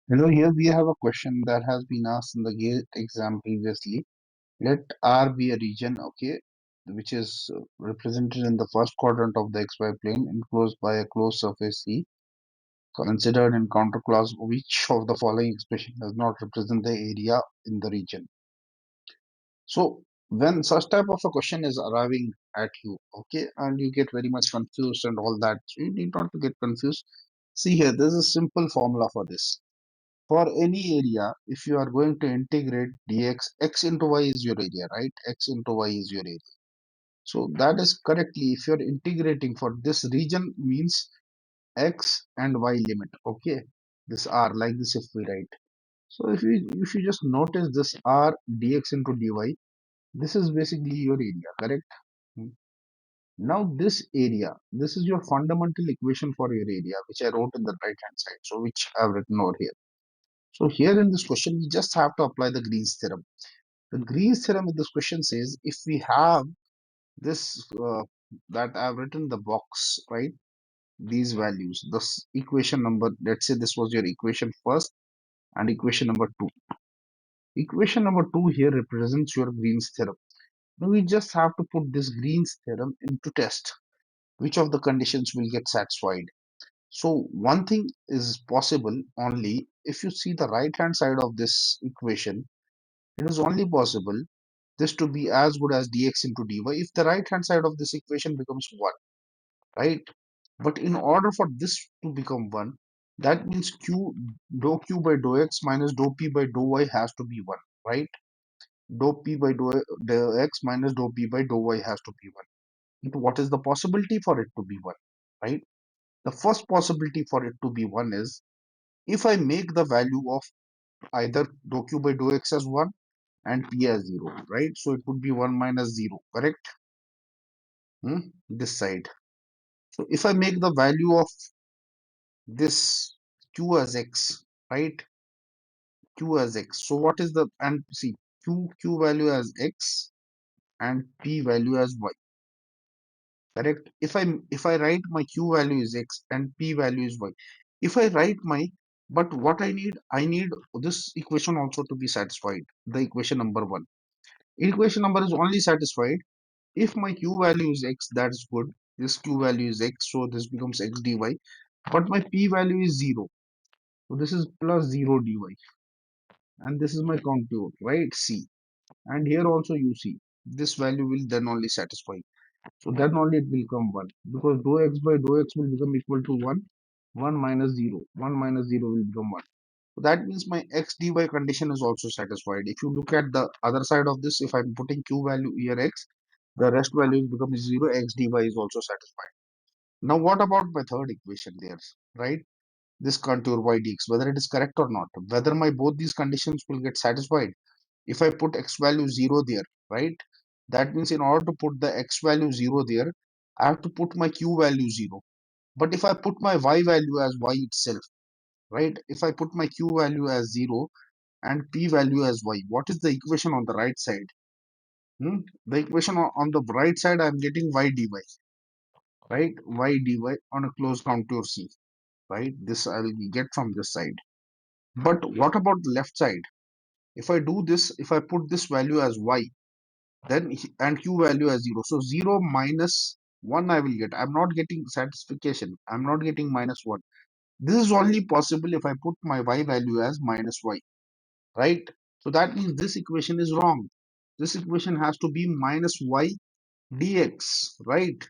Here we have a question that has been asked in the GATE exam previously. Let R be a region, okay, which is represented in the first quadrant of the XY plane enclosed by a closed surface C. Considered in counterclass, which of the following expression does not represent the area in the region? So when such type of a question is arriving at you, okay, and you get very much confused and all that, so you need not to get confused. See here, there's a simple formula for this. For any area, if you are going to integrate dx, x into y is your area, right? X into y is your area. So that is correctly, if you're integrating for this region means x and y limit, okay? This r, like this if we write. So if you just notice this r dx into dy, this is basically your area, correct? Hmm. Now this area, this is your fundamental equation for your area, which I wrote in the right hand side. So which I've written over here. So here in this question, we just have to apply the Green's theorem. The Green's theorem in this question says if we have this that I've written in the box, right? These values, this equation number, let's say this was your equation first and equation number two. Equation number two here represents your Green's theorem. Now we just have to put this Green's theorem into test. Which of the conditions will get satisfied? So one thing is possible only if you see the right hand side of this equation. It is only possible this to be as good as dx into dy if the right hand side of this equation becomes 1, right? But in order for this to become 1, that means dou q by dou x minus dou p by dou y has to be 1, right? Dou p by dou x minus dou p by dou y has to be 1. But what is the possibility for it to be 1, right? The first possibility for it to be 1 is if I make the value of either dou q by dou x as 1 and p as 0, right? So it would be 1 minus 0, correct? This side. So if I make the value of this q as x, right? Q as x. So what is the, and see, q value as x and p value as y, correct? If I write my q value is x and p value is y. If I write my, but what I need this equation also to be satisfied. The equation number one. Equation number is only satisfied if my q value is x, that's good. This q value is x, so this becomes x dy. But my p value is 0. So this is plus 0 dy. And this is my contour, right? C. And here also you see. This value will then only satisfy. So then only it will come 1. Because dou x by dou x will become equal to 1. 1 minus 0. 1 minus 0 will become 1. So that means my x dy condition is also satisfied. If you look at the other side of this, if I'm putting q value here x, the rest values become 0, x dy is also satisfied. Now what about my third equation there, right? This contour y dx, whether it is correct or not, whether my both these conditions will get satisfied. If I put x value 0 there, right? That means in order to put the x value 0 there, I have to put my q value 0. But if I put my y value as y itself, right? If I put my q value as 0 and p value as y, what is the equation on the right side? The equation on the right side, I'm getting y dy, right? Y dy on a closed contour C, right? This I will get from this side. But what about the left side? If I do this, if I put this value as y, then and q value as 0. So 0 minus 1 I will get. I'm not getting satisfaction. I'm not getting minus 1. This is only possible if I put my y value as minus y, right? So that means this equation is wrong. This equation has to be minus y dx, right?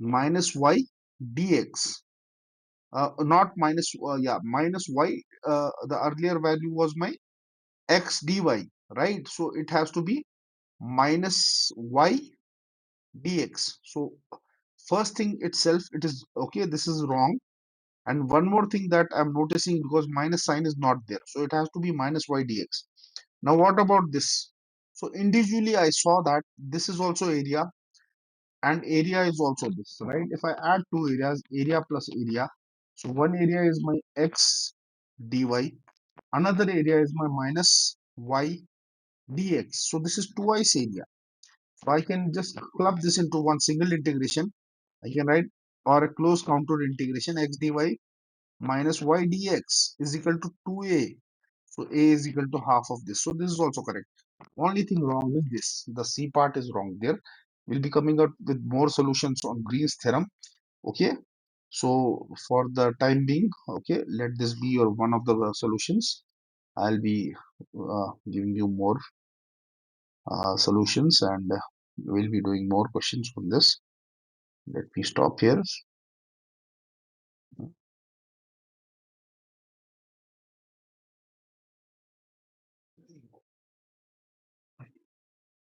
Minus y dx. Not minus, yeah, minus y. The earlier value was my x dy, right? So it has to be minus y dx. So first thing itself, it is okay. This is wrong. And one more thing that I'm noticing, because minus sign is not there, so it has to be minus y dx. Now what about this? So individually I saw that this is also area and area is also this, right? If I add two areas, area plus area, so one area is my x dy, another area is my minus y dx. So this is twice area. So I can just club this into one single integration. I can write, or a closed contour integration x dy minus y dx is equal to 2a. So a is equal to half of this. So this is also correct. Only thing wrong is this. The C part is wrong there. We'll be coming out with more solutions on Green's theorem. Okay. So for the time being, okay, let this be your one of the solutions. I'll be giving you more solutions, and we'll be doing more questions on this. Let me stop here.